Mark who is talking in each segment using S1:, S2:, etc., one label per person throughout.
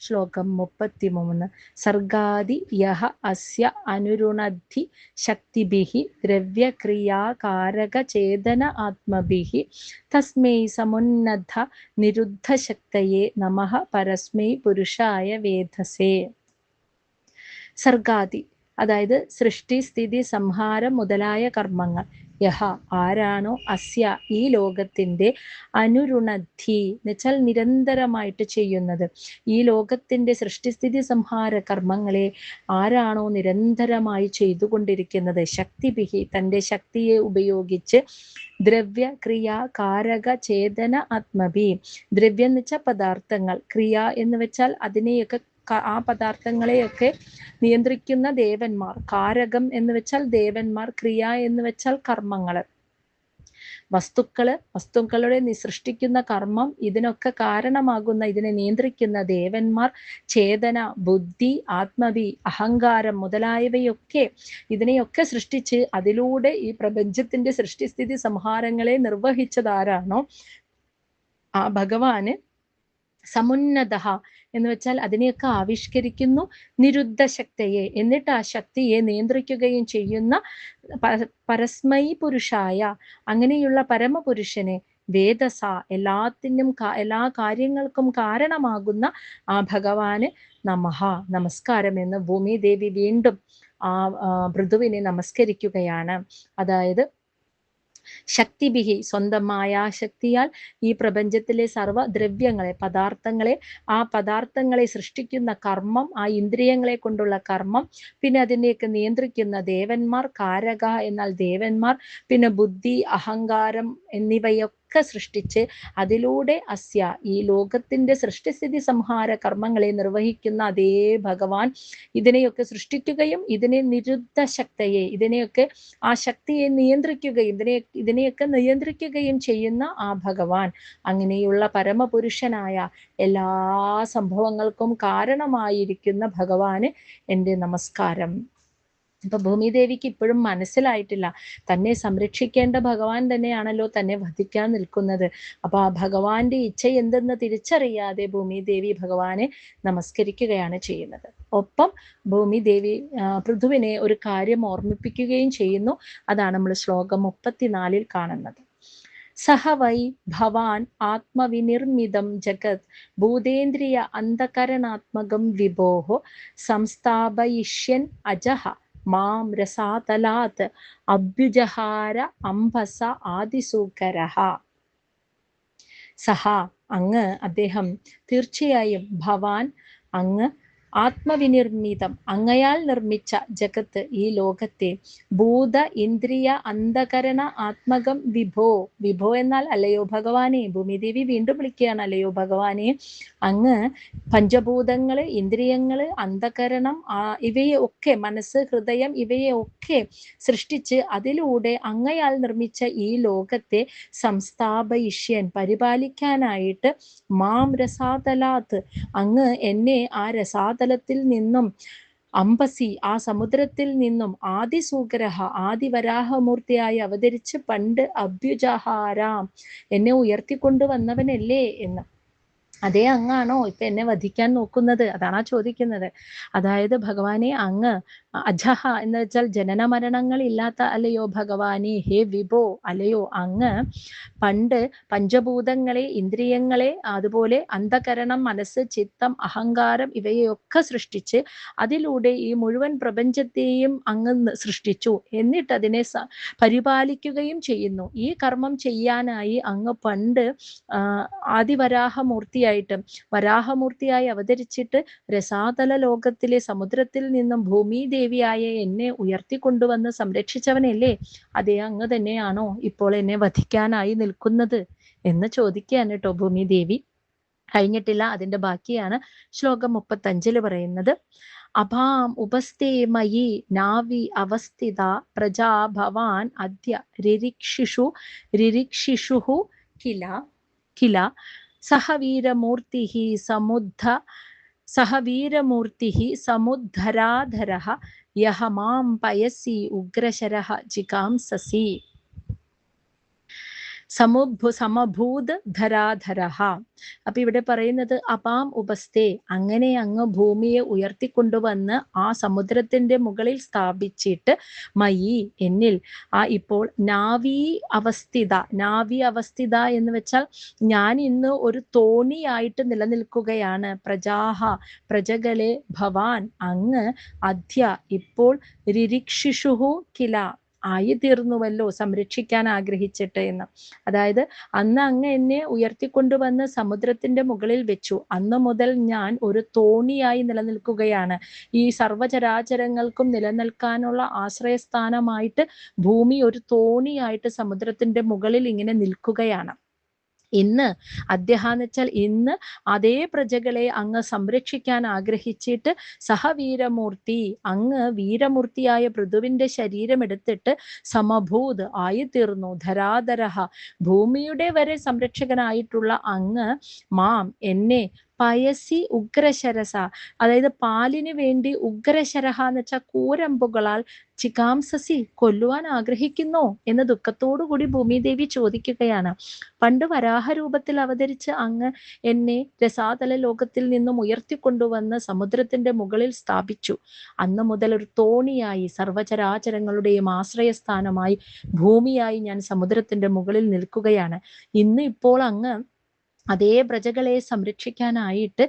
S1: ശ്ലോകം 33. സർഗാദി യഹ അസ്യ അനുരുണദ്ധി ശക്തിഭിഹി ദ്രവ്യക്രിയാകാരകചേതന ആത്മഭിഹി തസ്മൈ സമുന്നത നിരുദ്ധശക്തയേ നമഃ പരസ്മൈ പുരുഷായ വേധസേ. സർഗാദി അതായത് സൃഷ്ടി, സ്ഥിതി, സംഹാരം മുതലായ കർമ്മങ്ങൾ. യഹ ആരാണോ അസ്യ ഈ ലോകത്തിന്റെ അനുരുണദ്ധി എന്നുവെച്ചാൽ നിരന്തരമായിട്ട് ചെയ്യുന്നത്, ഈ ലോകത്തിന്റെ സൃഷ്ടിസ്ഥിതി സംഹാര കർമ്മങ്ങളെ ആരാണോ നിരന്തരമായി ചെയ്തുകൊണ്ടിരിക്കുന്നത്, ശക്തിഭിഹി തൻ്റെ ശക്തിയെ ഉപയോഗിച്ച്, ദ്രവ്യ ക്രിയ കാരക ചേതന ആത്മഭി ദ്രവ്യം എന്ന് വെച്ചാൽ പദാർത്ഥങ്ങൾ, ക്രിയ എന്ന് വെച്ചാൽ അതിനെയൊക്കെ ആ പദാർത്ഥങ്ങളെയൊക്കെ നിയന്ത്രിക്കുന്ന ദേവന്മാർ, കാരകം എന്ന് വെച്ചാൽ ദേവന്മാർ, ക്രിയ എന്ന് വെച്ചാൽ കർമ്മങ്ങള്, വസ്തുക്കളുടെ സൃഷ്ടിക്കുന്ന കർമ്മം, ഇതിനൊക്കെ കാരണമാകുന്ന ഇതിനെ നിയന്ത്രിക്കുന്ന ദേവന്മാർ, ചേതന ബുദ്ധി, ആത്മവി അഹങ്കാരം മുതലായവയൊക്കെ ഇതിനെയൊക്കെ സൃഷ്ടിച്ച് അതിലൂടെ ഈ പ്രപഞ്ചത്തിന്റെ സൃഷ്ടിസ്ഥിതി സംഹാരങ്ങളെ നിർവഹിച്ചതാരാണോ ആ ഭഗവാന് സമുന്നത എന്ന് വെച്ചാൽ അതിനെയൊക്കെ ആവിഷ്കരിക്കുന്നു, നിരുദ്ധ ശക്തിയെ എന്നിട്ട് ആ ശക്തിയെ നിയന്ത്രിക്കുകയും ചെയ്യുന്ന പരസ്മൈ പുരുഷായ അങ്ങനെയുള്ള പരമപുരുഷനെ വേദസ എല്ലാ കാര്യങ്ങൾക്കും കാരണമാകുന്ന ആ ഭഗവാന് നമഃ നമസ്കാരം എന്ന് ഭൂമിദേവി വീണ്ടും ആ പൃഥുവിനെ നമസ്കരിക്കുകയാണ്. അതായത് ശക്തിഭിഹി സ്വന്തമായ ശക്തിയാൽ ഈ പ്രപഞ്ചത്തിലെ സർവ്വദ്രവ്യങ്ങളെ പദാർത്ഥങ്ങളെ ആ പദാർത്ഥങ്ങളെ സൃഷ്ടിക്കുന്ന കർമ്മം, ആ ഇന്ദ്രിയങ്ങളെ കൊണ്ടുള്ള കർമ്മം, പിന്നെ അതിനെയൊക്കെ നിയന്ത്രിക്കുന്ന ദേവന്മാർ, കാരക എന്നാൽ ദേവന്മാർ, പിന്നെ ബുദ്ധി അഹങ്കാരം എന്നിവയൊക്കെ സൃഷ്ടിച്ച് അതിലൂടെ അസ്യ ഈ ലോകത്തിന്റെ സൃഷ്ടിസ്ഥിതി സംഹാര കർമ്മങ്ങളെ നിർവഹിക്കുന്ന അതേ ഭഗവാൻ ഇതിനെയൊക്കെ സൃഷ്ടിക്കുകയും ഇതിനെ നിരുദ്ധ ശക്തിയെ ഇതിനെയൊക്കെ ആ ശക്തിയെ നിയന്ത്രിക്കുകയും ഇതിനെയൊക്കെ നിയന്ത്രിക്കുകയും ചെയ്യുന്ന ആ ഭഗവാൻ, അങ്ങനെയുള്ള പരമപുരുഷനായ എല്ലാ സംഭവങ്ങൾക്കും കാരണമായിരിക്കുന്ന ഭഗവാന് എൻ്റെ നമസ്കാരം. ഇപ്പൊ ഭൂമിദേവിക്ക് ഇപ്പോഴും മനസ്സിലായിട്ടില്ല, തന്നെ സംരക്ഷിക്കേണ്ട ഭഗവാൻ തന്നെയാണല്ലോ തന്നെ വധിക്കാൻ നിൽക്കുന്നത്. അപ്പൊ ആ ഭഗവാന്റെ ഇച്ഛ എന്തെന്ന് തിരിച്ചറിയാതെ ഭൂമിദേവി ഭഗവാനെ നമസ്കരിക്കുകയാണ് ചെയ്യുന്നത്. ഒപ്പം ഭൂമിദേവി പൃഥുവിനെ ഒരു കാര്യം ഓർമ്മിപ്പിക്കുകയും ചെയ്യുന്നു. അതാണ് നമ്മൾ ശ്ലോകം 34 കാണുന്നത്. സഹ വൈ ഭവാൻ ആത്മവിനിർമ്മിതം ജഗത് ഭൂതേന്ദ്രിയ അന്ധകരണാത്മകം വിഭോഹോ സംസ്ഥാപയിഷ്യൻ അജഹ മാം രസാതലാത് അഭ്യുജഹാര അംബസ ആദിസൂകരഃ. സഹ അങ്ങ് അദ്ദേഹം തീർച്ചയായും ഭവാൻ അങ്ങ് ആത്മവിനിർമ്മിതം അങ്ങയാൽ നിർമ്മിച്ച ജഗത്ത് ഈ ലോകത്തെ ഭൂത ഇന്ദ്രിയ അന്ധകരണ ആത്മകം വിഭോ എന്നാൽ അല്ലയോ ഭഗവാനെ. ഭൂമിദേവി വീണ്ടും വിളിക്കുകയാണ്, അല്ലയോ ഭഗവാനെ അങ്ങ് പഞ്ചഭൂതങ്ങള്, ഇന്ദ്രിയങ്ങള്, അന്ധകരണം ഇവയെ ഒക്കെ, മനസ്സ്, ഹൃദയം ഇവയെ ഒക്കെ സൃഷ്ടിച്ച് അതിലൂടെ അങ്ങയാൽ നിർമ്മിച്ച ഈ ലോകത്തെ സംസ്ഥാപയിഷ്യൻ പരിപാലിക്കാനായിട്ട് മാം രസാതലാത്ത് അങ്ങ് എന്നെ ആ രസാതലത്തിൽ നിന്നും അംബസി ആ സമുദ്രത്തിൽ നിന്നും ആദിസൂകരഹ ആദിവരാഹമൂർത്തിയായി അവതരിച്ച് പണ്ട് അഭ്യുജഹാരാം എന്നെ ഉയർത്തിക്കൊണ്ടുവന്നവനല്ലേ എന്ന്. അതേ അങ്ങാണോ ഇപ്പൊ എന്നെ വധിക്കാൻ നോക്കുന്നത്? അതാണ് ചോദിക്കുന്നത്. അതായത് ഭഗവാനെ അങ്ങ് അജഹ എന്ന് വെച്ചാൽ ജനന മരണങ്ങൾ ഇല്ലാത്ത അല്ലയോ ഭഗവാനെ, ഹേ വിഭോ അല്ലയോ അങ്ങ് പണ്ട് പഞ്ചഭൂതങ്ങളെ, ഇന്ദ്രിയങ്ങളെ, അതുപോലെ അന്ധകരണം, മനസ്സ്, ചിത്തം, അഹങ്കാരം ഇവയൊക്കെ സൃഷ്ടിച്ച് അതിലൂടെ ഈ മുഴുവൻ പ്രപഞ്ചത്തെയും അങ്ങ് സൃഷ്ടിച്ചു. എന്നിട്ട് അതിനെ പരിപാലിക്കുകയും ചെയ്യുന്നു. ഈ കർമ്മം ചെയ്യാനായി അങ്ങ് പണ്ട് വരാഹമൂർത്തിയായി അവതരിച്ചിട്ട് രസാതല ലോകത്തിലെ സമുദ്രത്തിൽ നിന്നും ഭൂമിദേവിയായ എന്നെ ഉയർത്തിക്കൊണ്ടുവന്ന് സംരക്ഷിച്ചവനല്ലേ? അതേ അങ്ങ് തന്നെയാണോ ഇപ്പോൾ എന്നെ വധിക്കാനായി നിൽക്കുന്നത് എന്ന് ചോദിക്കുകയാണ് കേട്ടോ ഭൂമിദേവി. കഴിഞ്ഞിട്ടില്ല, അതിന്റെ ബാക്കിയാണ് ശ്ലോകം 35 പറയുന്നത്. അഭാം ഉപസ്ഥേ മയി നാവി അവസ്ഥിത പ്രജാ ഭവാൻ അദ്യ രിരിക്ഷിഷു കില സഹവീരമൂർത്തി സമുദ്ധരാധരഃ യഹ മാം പയസി ഉഗ്രശരഃ ജിഗാംസസി. സമഭൂത് ധരാധരഹ. അപ്പൊ ഇവിടെ പറയുന്നത് അപാം ഉപസ്ഥേ, അങ്ങനെ അങ്ങ് ഭൂമിയെ ഉയർത്തിക്കൊണ്ടുവന്ന് ആ സമുദ്രത്തിന്റെ മുകളിൽ സ്ഥാപിച്ചിട്ട് മയി എന്നിൽ ഇപ്പോൾ നാവി അവസ്ഥിത എന്ന് വെച്ചാൽ ഞാൻ ഇന്ന് ഒരു തോണിയായിട്ട് നിലനിൽക്കുകയാണ്. പ്രജകളെ ഭവാൻ അങ്ങ് അദ്യ ഇപ്പോൾ രിരിക്ഷിഷുഹു കില ആയി തീർന്നുവല്ലോ സംരക്ഷിക്കാൻ ആഗ്രഹിച്ചിട്ട് എന്ന്. അതായത് അന്ന് അങ്ങ് എന്നെ ഉയർത്തിക്കൊണ്ടുവന്ന് സമുദ്രത്തിന്റെ മുകളിൽ വെച്ചു. അന്ന് മുതൽ ഞാൻ ഒരു തോണിയായി നിലനിൽക്കുകയാണ്. ഈ സർവചരാചരങ്ങൾക്കും നിലനിൽക്കാനുള്ള ആശ്രയസ്ഥാനമായിട്ട് ഭൂമി ഒരു തോണിയായിട്ട് സമുദ്രത്തിന്റെ മുകളിൽ ഇങ്ങനെ നിൽക്കുകയാണ്. ഇന്ന് അദ്ദേഹം വെച്ചാൽ ഇന്ന് അതേ പ്രജകളെ അങ്ങ് സംരക്ഷിക്കാൻ ആഗ്രഹിച്ചിട്ട് സഹവീരമൂർത്തി അങ്ങ് വീരമൂർത്തിയായ പൃഥുവിന്റെ ശരീരം എടുത്തിട്ട് സമഭൂത് ആയിത്തീർന്നു. ധരാധരഹ ഭൂമിയുടെ വരെ സംരക്ഷകനായിട്ടുള്ള അങ്ങ് മാം എന്നെ പയസി ഉഗ്രശരസ, അതായത് പാലിന് വേണ്ടി ഉഗ്രശരഹ എന്ന് വെച്ചാൽ കൂരമ്പുകളാൽ ചികാംസസി കൊല്ലുവാൻ ആഗ്രഹിക്കുന്നോ എന്ന് ദുഃഖത്തോടുകൂടി ഭൂമിദേവി ചോദിക്കുകയാണ്. പണ്ട് വരാഹരൂപത്തിൽ അവതരിച്ച് അങ്ങ് എന്നെ രസാതല ലോകത്തിൽ നിന്നും ഉയർത്തിക്കൊണ്ടുവന്ന് സമുദ്രത്തിന്റെ മുകളിൽ സ്ഥാപിച്ചു. അന്ന് മുതൽ ഒരു തോണിയായി സർവചരാചരങ്ങളുടെയും ആശ്രയസ്ഥാനമായി ഭൂമിയായി ഞാൻ സമുദ്രത്തിന്റെ മുകളിൽ നിൽക്കുകയാണ്. ഇന്ന് ഇപ്പോൾ അങ്ങ് അതേ പ്രജകളെ സംരക്ഷിക്കാനായിട്ട്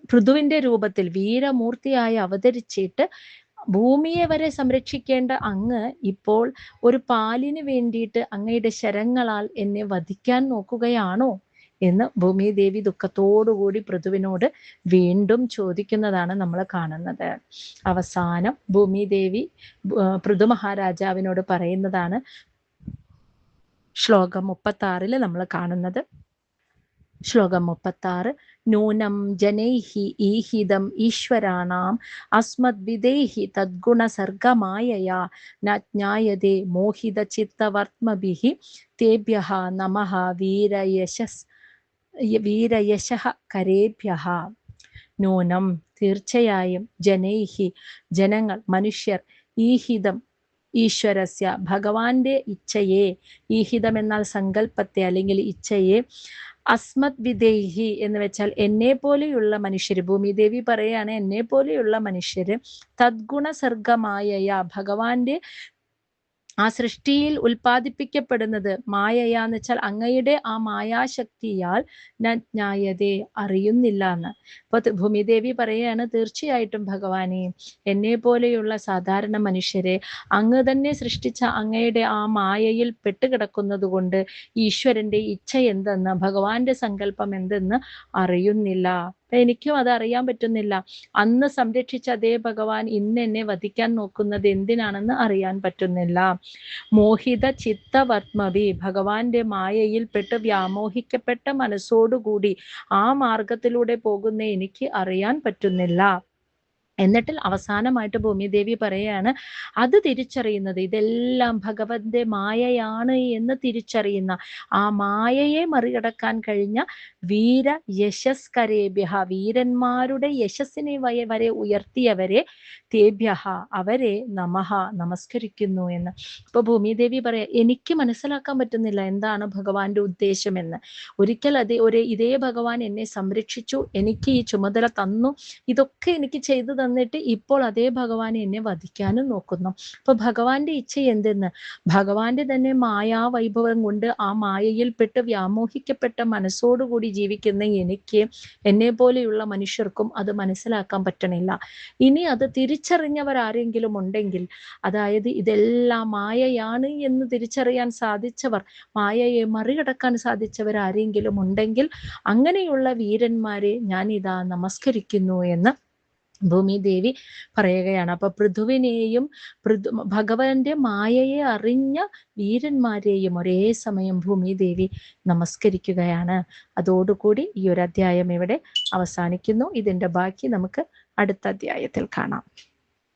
S1: പൃഥുവിന്റെ രൂപത്തിൽ വീരമൂർത്തിയായി അവതരിച്ചിട്ട് ഭൂമിയെ വരെ സംരക്ഷിക്കേണ്ട അങ്ങ് ഇപ്പോൾ ഒരു പാലിന് വേണ്ടിയിട്ട് അങ്ങയുടെ ശരങ്ങളാൽ എന്നെ വധിക്കാൻ നോക്കുകയാണോ എന്ന് ഭൂമിദേവി ദുഃഖത്തോടുകൂടി പൃഥുവിനോട് വീണ്ടും ചോദിക്കുന്നതാണ് നമ്മൾ കാണുന്നത്. അവസാനം ഭൂമിദേവി പൃഥു മഹാരാജാവിനോട് പറയുന്നതാണ് ശ്ലോകം 36 നമ്മൾ കാണുന്നത്. ശ്ലോകം 36 നൂനം ജനൈഹി ഈഹിതം ഈശ്വരാണാം അസ്മദ്വിദേഹി തദ്ഗുണസർഗമായയാ ന ജ്ഞായതേ മോഹിത ചിത്തവർത്മഭിഹി തേഭ്യഃ നമഃ വീരയശഃ കരേഭ്യഃ. നൂനം തീർച്ചയായും ജനൈഹി ജനങ്ങൾ മനുഷ്യർ ഈഹിതം ഈശ്വരസ്യ ഭഗവാന്റെ ഇച്ഛയെ, ഈഹിതം എന്നാൽ സങ്കല്പത്തെ അല്ലെങ്കിൽ ഇച്ഛയെ, അസ്മത് വിദേഹി എന്ന് വെച്ചാൽ എന്നെ പോലെയുള്ള മനുഷ്യര്, ഭൂമിദേവി പറയാണ് എന്നെ പോലെയുള്ള മനുഷ്യര് തദ്ഗുണസർഗമായ ഭഗവാന്റെ ആ സൃഷ്ടിയിൽ ഉൽപ്പാദിപ്പിക്കപ്പെടുന്നത് മായയാന്ന് വെച്ചാൽ അങ്ങയുടെ ആ മായാശക്തിയാൽ ജ്ഞായതേ അറിയുന്നില്ല എന്ന്. അപ്പൊ ഭൂമിദേവി പറയാണ് തീർച്ചയായിട്ടും ഭഗവാനെ എന്നെ പോലെയുള്ള സാധാരണ മനുഷ്യരെ അങ്ങ് തന്നെ സൃഷ്ടിച്ച അങ്ങയുടെ ആ മായയിൽ പെട്ടുകിടക്കുന്നത് കൊണ്ട് ഈശ്വരന്റെ ഇച്ഛ എന്തെന്ന് ഭഗവാന്റെ സങ്കല്പം എന്തെന്ന് അറിയുന്നില്ല. എനിക്കും അത് അറിയാൻ പറ്റുന്നില്ല. അന്ന് സംരക്ഷിച്ച അതേ ഭഗവാൻ ഇന്ന് എന്നെ വധിക്കാൻ നോക്കുന്നത് എന്തിനാണെന്ന് അറിയാൻ പറ്റുന്നില്ല. മോഹിത ചിത്തവർമ്മവി ഭഗവാന്റെ മായയിൽ പെട്ട് വ്യാമോഹിക്കപ്പെട്ട മനസ്സോടുകൂടി ആ മാർഗത്തിലൂടെ പോകുന്ന എനിക്ക് അറിയാൻ പറ്റുന്നില്ല. എന്നിട്ട് അവസാനമായിട്ട് ഭൂമിദേവി പറയാണ് അത് തിരിച്ചറിയുന്നത് ഇതെല്ലാം ഭഗവന്റെ മായയാണ് എന്ന് തിരിച്ചറിയുന്ന ആ മായയെ മറികടക്കാൻ കഴിഞ്ഞ വീര യശസ്കരേഭ്യഃ വീരന്മാരുടെ യശസ്സിനെ വരെ ഉയർത്തിയവരെ തേഭ്യഃ അവരെ നമഃ നമസ്കരിക്കുന്നു എന്ന്. അപ്പൊ ഭൂമിദേവി പറയാ എനിക്ക് മനസ്സിലാക്കാൻ പറ്റുന്നില്ല എന്താണ് ഭഗവാന്റെ ഉദ്ദേശമെന്ന്. ഒരിക്കൽ ഇതേ ഭഗവാൻ എന്നെ സംരക്ഷിച്ചു, എനിക്ക് ഈ ചുമതല തന്നു, ഇതൊക്കെ എനിക്ക് ചെയ്തു തന്നിട്ട് ഇപ്പോൾ അതേ ഭഗവാൻ എന്നെ വധിക്കാനും നോക്കുന്നു. അപ്പൊ ഭഗവാന്റെ ഇച്ഛ എന്തെന്ന്, ഭഗവാന്റെ തന്നെ മായാവൈഭവം കൊണ്ട് ആ മായയിൽ പെട്ട് വ്യാമോഹിക്കപ്പെട്ട മനസ്സോടുകൂടി ജീവിക്കുന്ന എനിക്ക്, എന്നെ പോലെയുള്ള മനുഷ്യർക്കും അത് മനസ്സിലാക്കാൻ പറ്റണില്ല. ഇനി അത് തിരിച്ചറിഞ്ഞവർ ആരെങ്കിലും ഉണ്ടെങ്കിൽ, അതായത് ഇതെല്ലാം മായയാണ് എന്ന് തിരിച്ചറിയാൻ സാധിച്ചവർ, മായയെ മറികടക്കാൻ സാധിച്ചവർ ആരെങ്കിലും ഉണ്ടെങ്കിൽ അങ്ങനെയുള്ള വീരന്മാരെ ഞാൻ ഇതാ നമസ്കരിക്കുന്നു എന്ന് ഭൂമിദേവി പറയുകയാണ്. അപ്പൊ പൃഥുവിനെയും ഭഗവാന്റെ മായയെ അറിഞ്ഞ വീരന്മാരെയും ഒരേ സമയം ഭൂമിദേവി നമസ്കരിക്കുകയാണ്. അതോടുകൂടി ഈ ഒരു അധ്യായം ഇവിടെ അവസാനിക്കുന്നു. ഇതിന്റെ ബാക്കി നമുക്ക് അടുത്ത അധ്യായത്തിൽ കാണാം.